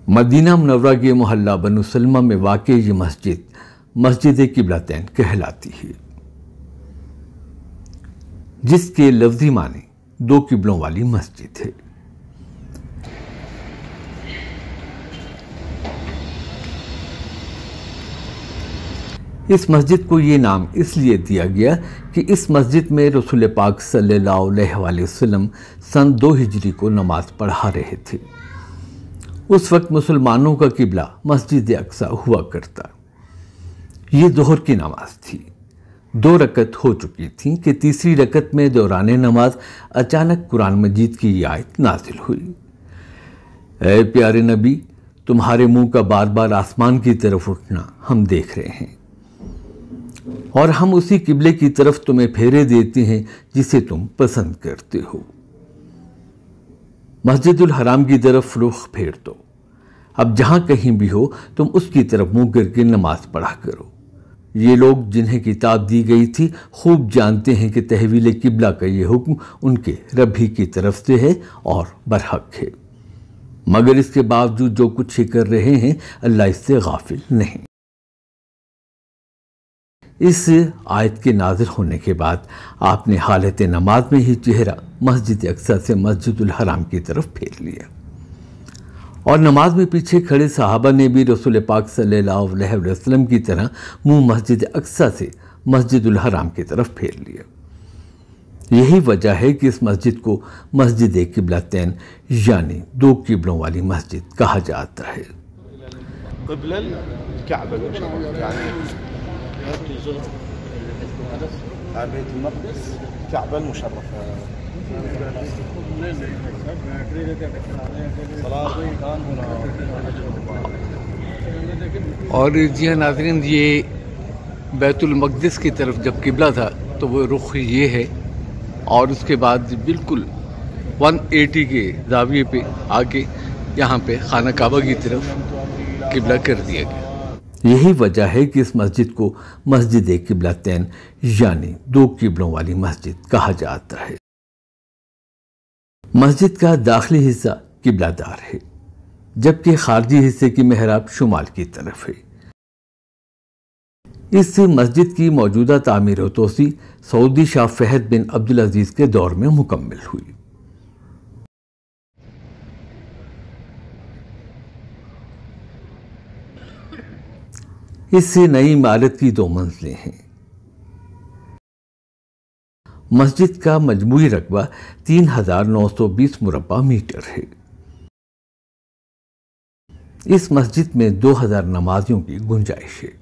Medina Munawwara के मोहल्ला बनु सलमा में वाक़ ये मस्जिद मस्जिद क़िबलतैन कहलाती है, जिसके लफ्ज़ी माने दो किबलों वाली मस्जिद है। इस मस्जिद को ये नाम इसलिए दिया गया कि इस मस्जिद में रसूल पाक सल्लल्लाहु अलैहि वसल्लम सन 2 हिजरी को नमाज पढ़ा रहे थे। उस वक्त मुसलमानों का किबला मस्जिद अक्सा हुआ करता। ये ज़ोहर की नमाज थी। 2 रकत हो चुकी थी कि तीसरी रकत में दौराने नमाज अचानक कुरान मजीद की ये आयत नाजिल हुई। ऐ प्यारे नबी, तुम्हारे मुंह का बार बार आसमान की तरफ उठना हम देख रहे हैं और हम उसी किबले की तरफ तुम्हें फेरे देते हैं जिसे तुम पसंद करते हो। मस्जिदुल हराम की तरफ रुख फेर दो। अब जहां कहीं भी हो तुम उसकी तरफ मुंह करके नमाज पढ़ा करो। ये लोग जिन्हें किताब दी गई थी खूब जानते हैं कि तहवील किबला का ये हुक्म उनके रब ही की तरफ से है और बरहक है, मगर इसके बावजूद जो कुछ ये कर रहे हैं अल्लाह इससे गाफिल नहीं। इस आयत के नाज़िल होने के बाद आपने हालत नमाज में ही चेहरा मस्जिद अक्सा से मस्जिदुल हराम की तरफ फेर लिया और नमाज में पीछे खड़े सहाबा ने भी रसूल पाक सल्लल्लाहु अलैहि वसल्लम की तरह मुंह मस्जिद अक्सा से मस्जिदुल हराम की तरफ फेर लिया। यही वजह है कि इस मस्जिद को मस्जिद क़िबलतैन यानी 2 किबलों वाली मस्जिद कहा जाता है। और जी हाँ नाज़रीन, ये बैतुल मक़दिस की तरफ जब किबला था तो वो रुख ये है और उसके बाद बिल्कुल 180 के ज़ाविये पे आके यहाँ पे खाना काबा की तरफ किबला कर दिया गया। यही वजह है कि इस मस्जिद को मस्जिद क़िबलतैन यानी 2 किबलों वाली मस्जिद कहा जाता है। मस्जिद का दाखिली हिस्सा किबलादार है, जबकि खारजी हिस्से की मेहराब शुमाल की तरफ है। इस मस्जिद की मौजूदा तामीर और तोसी सऊदी शाह फहद बिन अब्दुल अजीज के दौर में मुकम्मल हुई। इस नई इमारत की 2 मंजिलें हैं। मस्जिद का मजमूई रकबा 3920 मुरब्बा मीटर है। इस मस्जिद में 2000 नमाजियों की गुंजाइश है।